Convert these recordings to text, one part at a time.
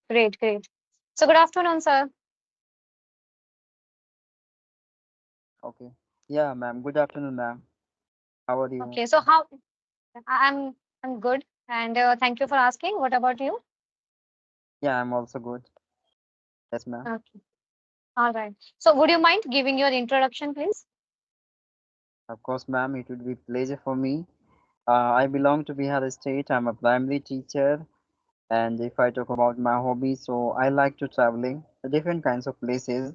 Great, great. So good afternoon, sir. Okay. Yeah, ma'am. Good afternoon, ma'am. How are you? Okay, so how I'm good, and thank you for asking. What about you? Yeah, I'm also good. Yes, ma'am. Okay, all right. So would you mind giving your introduction, please? Of course, ma'am. It would be pleasure for me. I belong to Bihar State. I'm a primary teacher, and if I talk about my hobby, so I like to traveling to different kinds of places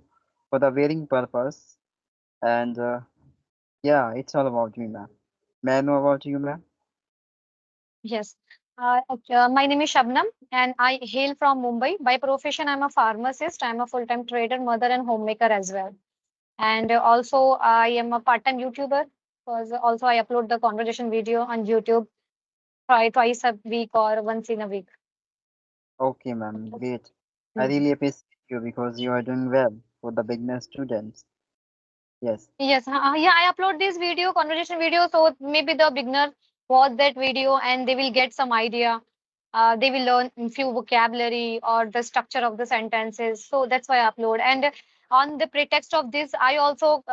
for the wearing purpose. And yeah, it's all about me, ma'am. May I know about you, ma'am? Yes. My name is Shabnam, and I hail from Mumbai. By profession, I'm a pharmacist. I'm a full-time trader, mother, and homemaker as well. And also, I am a part-time YouTuber. Because also, I upload the conversation video on YouTube twice a week or once in a week. Okay, ma'am. Great. I Mhm. really appreciate you because you are doing well for the beginner students. Yes. Yes, yeah, I upload this video, conversation video, so maybe the beginner watch that video and they will get some idea. They will learn a few vocabulary or the structure of the sentences. So that's why I upload. And on the pretext of this, I also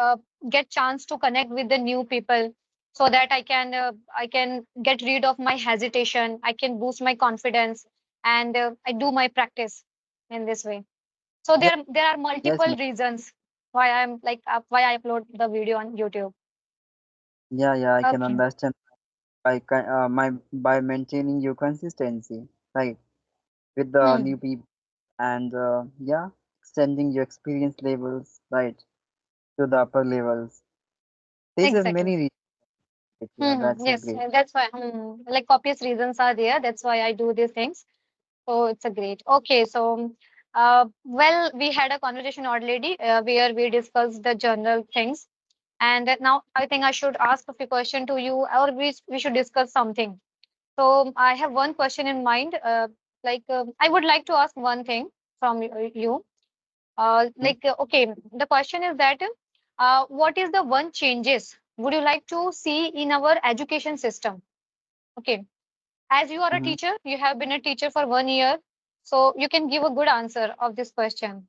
get chance to connect with the new people so that I can get rid of my hesitation. I can boost my confidence, and I do my practice in this way. So Yeah. there are Yes, multiple ma'am. reasons why I'm like why I upload the video on YouTube. Yeah, I can Okay. understand. By maintaining your consistency, right, with the new Hmm. people and yeah, extending your experience levels, right, to the upper levels. This is Exactly. many reasons. Yeah, Hmm. that's a Yes, great. that's why. Like obvious reasons are there. That's why I do these things. So it's a great. Okay, so well, we had a conversation already where we discussed the general things, and now I think I should ask a few questions to you, or we should discuss something. So I have one question in mind. I would like to ask one thing from you. Hmm? Okay, the question is that what is the one changes would you like to see in our education system? Okay, as you are a Mm-hmm. teacher, you have been a teacher for 1 year, so you can give a good answer of this question.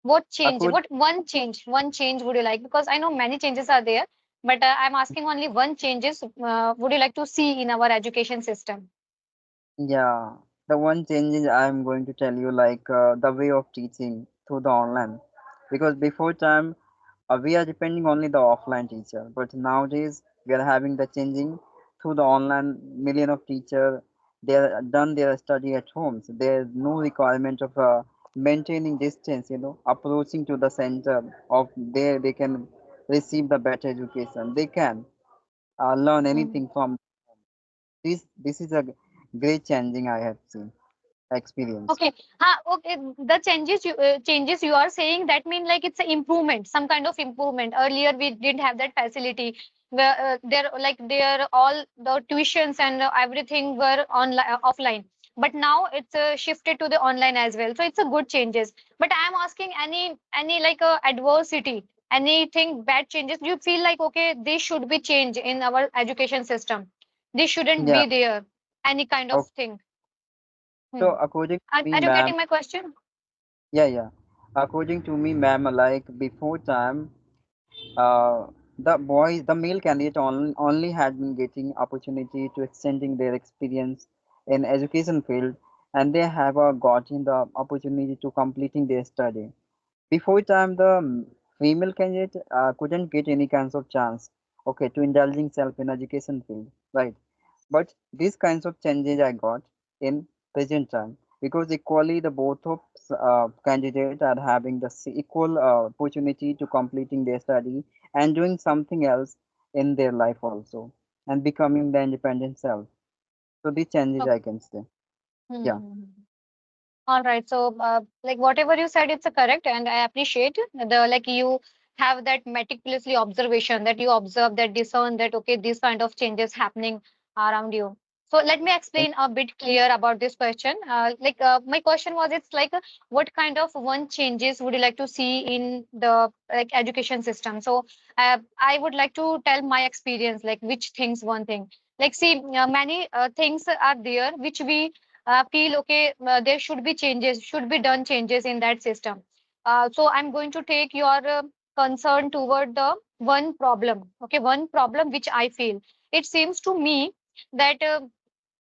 What change? According, What one change? One change would you like? Because I know many changes are there, but I'm asking only one changes. Would you like to see in our education system? yeah, the one change is I'm going to tell you like the way of teaching through the online, because before time we are depending only the offline teacher, but nowadays we are having the changing through the online. Million of teacher, they are done their study at home, so there is no requirement of maintaining distance, approaching to the center of there they can receive the better education, they can learn Hmm. anything from this is a great changing I have seen, experienced. Okay. Okay. The changes you are saying that mean like it's an improvement, some kind of improvement. Earlier we didn't have that facility where there all the tuitions and everything were online offline. But now it's shifted to the online as well. So it's a good changes. But I am asking any like adversity, anything bad changes. Do you feel like okay, they should be changed in our education system? They shouldn't Yeah. be there. Any kind of Okay. thing. So Hmm. according to me, Are you ma'am, getting my question? yeah, according to me, ma'am, like before time, uh, the male candidate only had been getting opportunity to extending their experience in education field, and they have gotten the opportunity to completing their study. Before time, the female candidate couldn't get any kinds of chance, okay, to indulging self in education field, right? But these kinds of changes I got in present time because equally the both of candidate are having the equal opportunity to completing their study and doing something else in their life also and becoming the independent self. So these changes I Okay. can say. Yeah. Hmm. All right. So, like whatever you said, it's correct, and I appreciate the like you have that meticulously observation that you observe that discern that okay, these kind of changes happening around you. So let me Thank explain a bit clear about this question. My question was, it's like what kind of one changes would you like to see in the like education system? So I would like to tell my experience, like which things one thing. Like see, many things are there which we feel okay, there should be changes, should be done changes in that system. So I'm going to take your concern toward the one problem. Okay, one problem which I feel. It seems to me that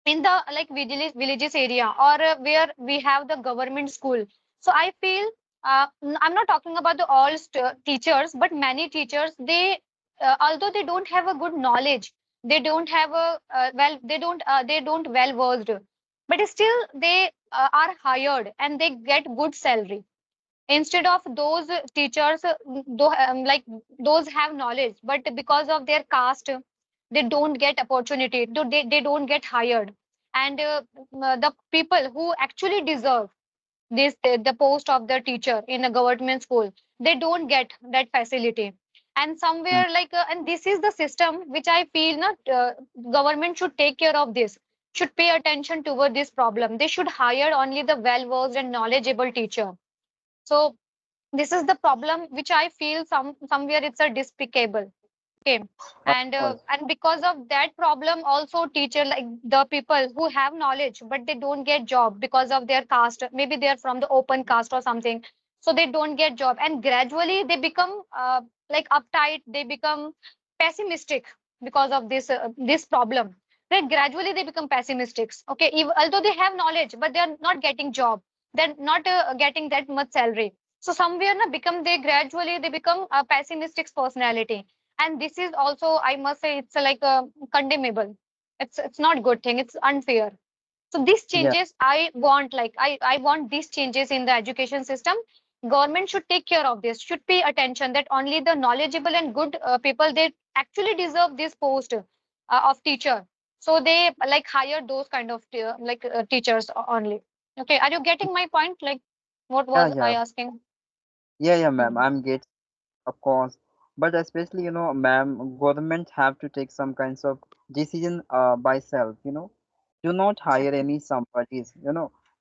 in the like villages area, or where we have the government school. So I feel I'm not talking about the all teachers, but many teachers, they although they don't have a good knowledge, they don't have a they don't well versed, but still they are hired and they get good salary instead of those teachers, like those have knowledge, but because of their caste they don't get opportunity, they don't get hired. And the people who actually deserve this the post of the teacher in a government school, they don't get that facility. And Mm. somewhere like and this is the system which I feel not government should take care of this, should pay attention toward this problem. They should hire only the well versed and knowledgeable teacher. So this is the problem which I feel somewhere it's a despicable. Okay. Of course. And because of that problem also, teacher, like the people who have knowledge but they don't get job because of their caste, maybe they are from the open caste or something, so they don't get job, and gradually they become like uptight, they become pessimistic because of this problem. Then gradually they become pessimistics. Okay, although they have knowledge but they are not getting job, they're not getting that much salary. So somewhere na become they gradually they become a pessimistic personality. And this is also, I must say, it's like a condemnable. It's not good thing, it's unfair. So these Yeah, changes I want, like I want these changes in the education system. Government should take care of this, should pay attention that only the knowledgeable and good people, they actually deserve this post of teacher. So they like hire those kind of teachers only. Okay, are you getting my point? Like what yeah, was I yeah, asking? yeah, yeah, ma'am. Hmm. I'm get, of course, but especially ma'am, government have to take some kinds of decision by self. Do not hire Exactly. any somebody's,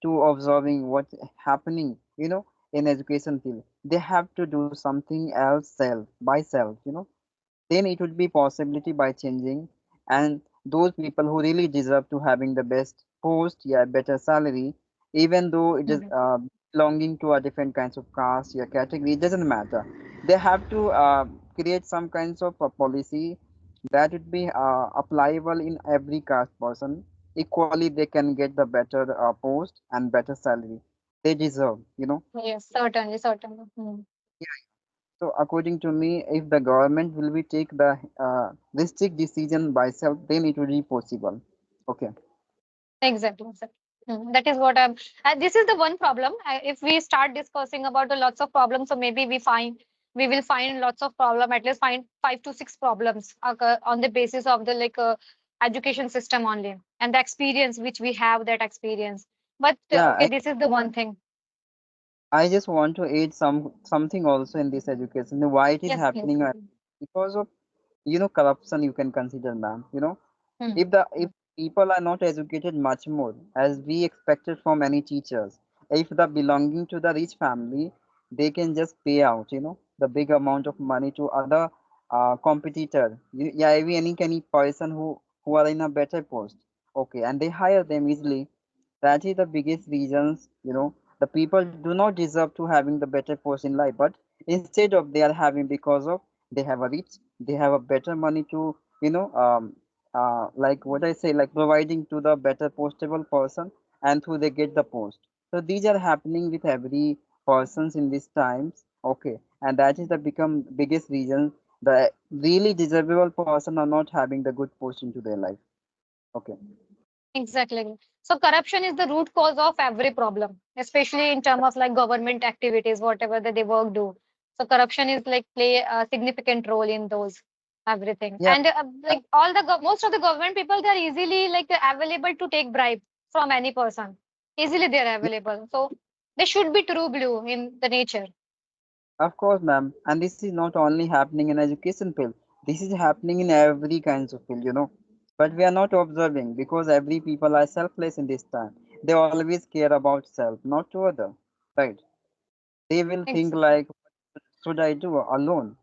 to observing what's happening, in education field. They have to do something else self by self. Then it would be possibility by changing, and those people who really deserve to having the best post, yeah, better salary, even though it is Mhm. belonging to a different kinds of caste, yeah, category, it doesn't matter. They have to create some kinds of a policy that would be applicable in every caste person. Equally they can get the better post and better salary they deserve. Yes, certainly, certainly. Hmm. So according to me, if the government will be take the restrict decision by self, then it will be possible. Okay. Exactly, exactly. That is what I'm. This is the one problem. If we start discussing about the lots of problems, so maybe we will find lots of problem. At least find 5 to 6 problems on the basis of the education system only and the experience which we have that experience. But Yeah, okay, this is the one thing. I just want to add something also in this education. Why it is Yes, please. happening? Because of corruption. You can consider, ma'am. Hmm. If people are not educated much more as we expected from any teachers, if the belonging to the rich family, they can just pay out the big amount of money to other competitor. Yeah, any person who are in a better post. Okay, and they hire them easily. That is the biggest reasons. The people do not deserve to having the better post in life, but instead of they are having because of they have a rich, they have a better money to like what I say, like providing to the better postable person, and through they get the post. So these are happening with every persons in these times. Okay, and that is the become biggest reason the really desirable person are not having the good post into their life. Okay. Exactly. So corruption is the root cause of every problem, especially in terms of like government activities, whatever that they work do. So corruption is like play a significant role in those everything. Yeah, And like most of the government people, they are easily like available to take bribe from any person. Easily they are available. So they should be true blue in the nature. of course, ma'am. And this is not only happening in education field. This is happening in every kinds of field. But we are not observing because every people are selfless in this time. They always care about self, not to other. Right? They will think Exactly. like, what should I do alone?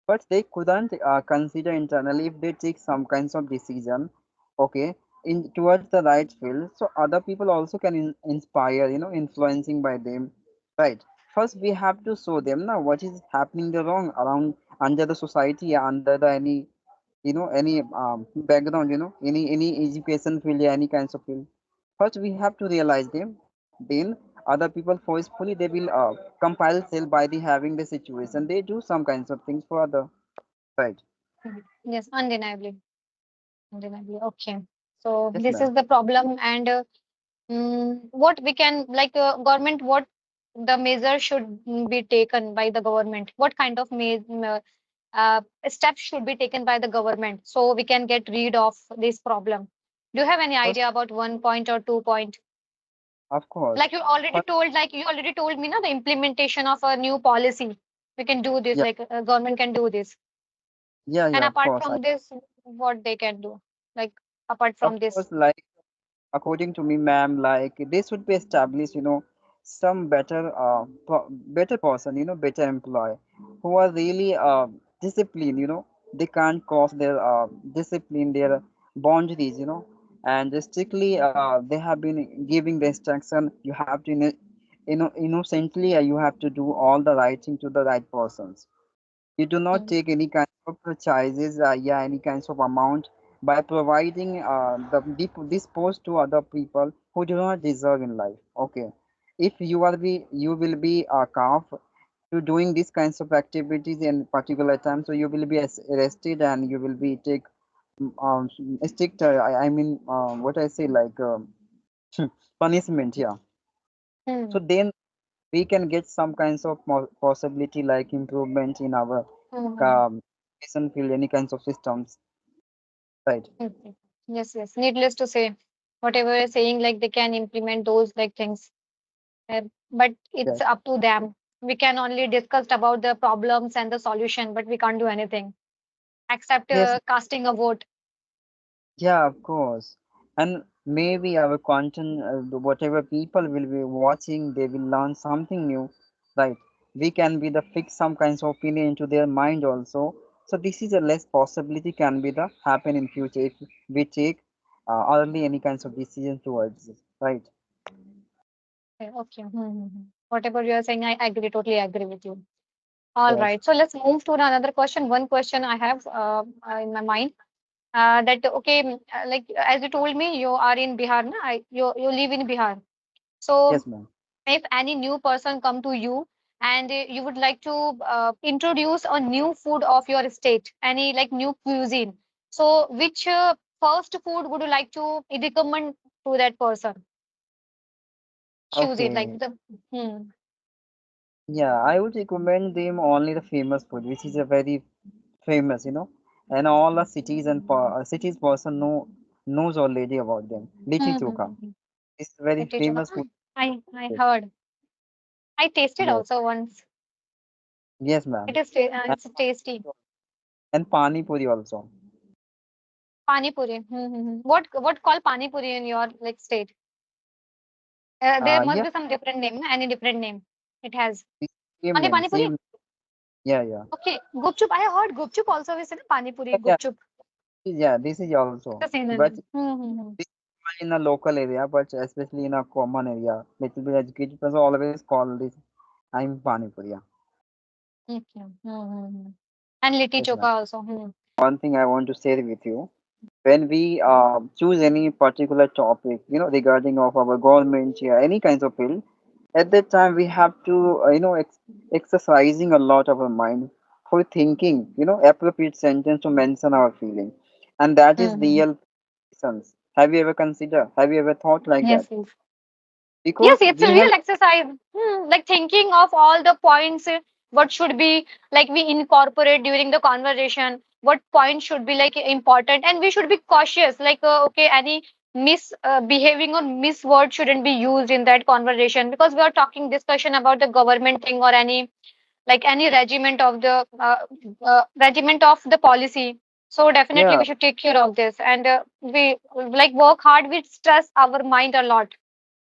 But they couldn't consider internally if they take some kinds of decision. Okay. in towards the right field, so other people also can inspire, influencing by them, right? First we have to show them now what is happening the wrong around under the society, under the any, any background, any education field, any kinds of field. First we have to realize them, then other people forcefully they will compile sell by the having the situation, they do some kinds of things for other, right? Mhm. Yes, undeniably. Undeniably. Okay. So Yes this ma'am. is the problem, and what we can like government, what the measure should be taken by the government? What kind of steps should be taken by the government so we can get rid of this problem? Do you have any First, idea about 1 point or 2 point? of course. Like you already First, told, like you already told me, now the implementation of a new policy. We can do this, yeah, like government can do this. And yeah, of apart course. from this, what they can do? Like apart Of from this. course, like according to me, ma'am, like this would be established, some better, better person, better employee who are really disciplined, they can't cross their discipline, their boundaries, and strictly they have been giving the instruction. You have to, innocently, you have to do all the right thing to the right persons. You do not Mm, take any kind of charges, any kinds of amount by providing this post to other people who do not deserve in life. Okay, if you will be calf to doing these kinds of activities in particular time, so you will be arrested and you will be take strict. I mean, what I say like punishment. Yeah. So mm, then we can get some kinds of possibility like improvement in our mm, education field, any kinds of systems, right? mm. Yes, yes. Needless to say, whatever you're saying, like they can implement those like things, but it's Yes, up to them. We can only discuss about the problems and the solution, but we can't do anything except yes, casting a vote. yeah, of course. And maybe our content, whatever people will be watching, they will learn something new, right? We can be the fix some kinds of opinion into their mind also. So this is a less possibility can be the happen in future if we take early any kinds of decision towards it, right? Okay. Whatever you are saying, I agree, totally agree with you. All Yes, right. So let's move to another question. One question I have in my mind. That okay, like as you told me, you are in Bihar, na? You live in Bihar. So yes, ma'am. if any new person come to you and you would like to introduce a new food of your state, any like new cuisine, so which first food would you like to recommend to that person? Choose it like Okay. the Yeah, I would recommend them only the famous food, which is a very famous, and all the cities and cities person knows already about them. Litti chokha. hmm. It's very Litti chokha. famous food. I heard. I tasted Yes, also once. yes, It ma'am. is And, it's tasty. pani puri also. Pani puri. What call pani puri in your like state? There must Yeah, be some different name. Na? Any different name? It has it's same only name, pani puri. same. Yeah, yeah, Okay, gupchup. I heard gupchup also is in pani puri. yeah, yeah. Gupchup. Yeah, this is also, The same but name. this is in a local area, but especially in a common area, little bit educated person always call this. I'm pani puri. Yeah. Okay. And litti Yes, chokha ma'am. also. One thing I want to share with you. When we choose any particular topic, regarding of our government, yeah, any kinds of field, at that time we have to, exercising a lot of our mind for thinking, appropriate sentence to mention our feeling, and that is Mm-hmm. real sense. Have you ever considered? Have you ever thought like Yes, that? yes. Yes, Because it's a we have, real exercise. Like thinking of all the points, what should be like we incorporate during the conversation, what point should be like important, and we should be cautious. Like, okay, any misbehaving or misword shouldn't be used in that conversation because we are talking discussion about the government thing or any like any regiment of the policy. So definitely yeah, we should take care of this, and we like work hard. We stress our mind a lot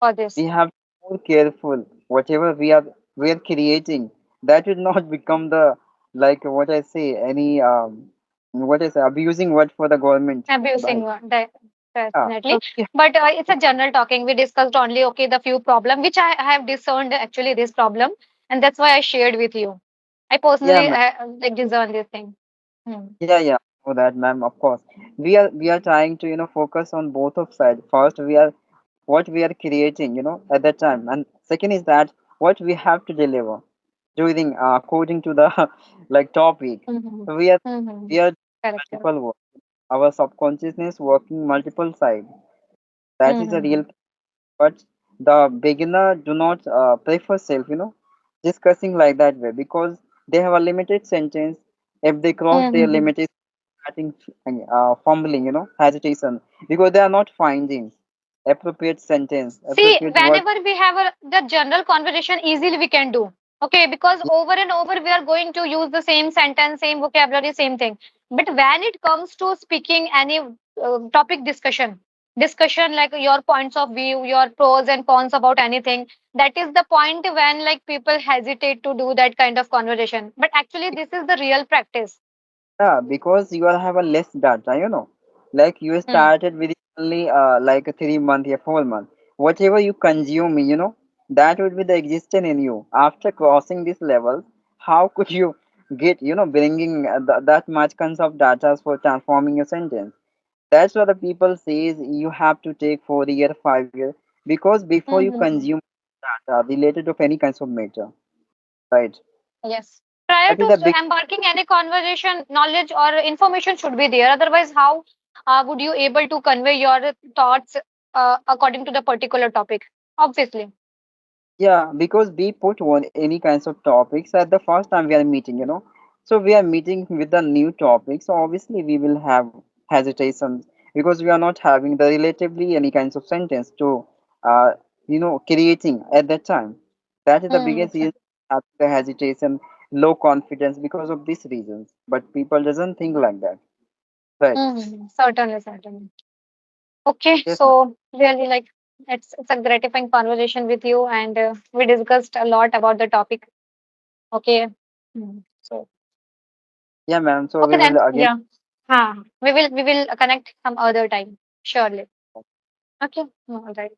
for this. we have to be more careful. Whatever we are creating, that will not become the, like what I say, any what I say, abusing word for the government, Abusing right? one. That. Definitely. So yeah, But it's a general talking. We discussed only, okay, the few problem, which I have discerned actually this problem. And that's why I shared with you. I yeah, personally ma'am. like discern this thing. Hmm. Yeah. For that, ma'am, of course. We are trying to, focus on both of sides. First, we are what we are creating, at that time, and second is that what we have to deliver during according to the like topic. Mm-hmm. So we Mm-hmm. are Correct, correct. multiple work. Our subconsciousness working multiple side. That is a Mm-hmm. real. But the beginner do not prefer self, discussing like that way because they have a limited sentence. If they cross their Mm-hmm. limit, it's starting fumbling, hesitation because they are not finding appropriate sentence, See, appropriate word. whenever we have the general conversation, easily we can do. Okay, because over and over we are going to use the same sentence, same vocabulary, same thing. But when it comes to speaking any topic discussion like your points of view, your pros and cons about anything, that is the point when like people hesitate to do that kind of conversation. But actually, this is the real practice. Yeah, because you will have a less data, like you Hmm. started with only like a 3 month or 4 month. Whatever you consume, that would be the existence in you. After crossing this level, how could you get, bringing that much kinds of data for transforming a sentence? That's what the people says you have to take 4 year, 5 year, because before you Mm-hmm. consume data related of any kinds of matter, right? Yes. Prior That is to the big. embarking any conversation, knowledge or information should be there. Otherwise, how would you able to convey your thoughts according to the particular topic? Obviously. Yeah, because we put one any kinds of topics at the first time we are meeting, So we are meeting with the new topic, so obviously we will have hesitations because we are not having the relatively any kinds of sentence to, uh, creating at that time. That is the Mm-hmm. biggest reason of the hesitation, low confidence because of these reasons. But people doesn't think like that, right? Mm-hmm. Certainly, certainly. Okay, Yes, ma'am. so really like it's a gratifying conversation with you, and we discussed a lot about the topic. Okay. So Yeah, ma'am. So okay we will then, again. yeah. We will connect some other time. Surely. Okay. All right.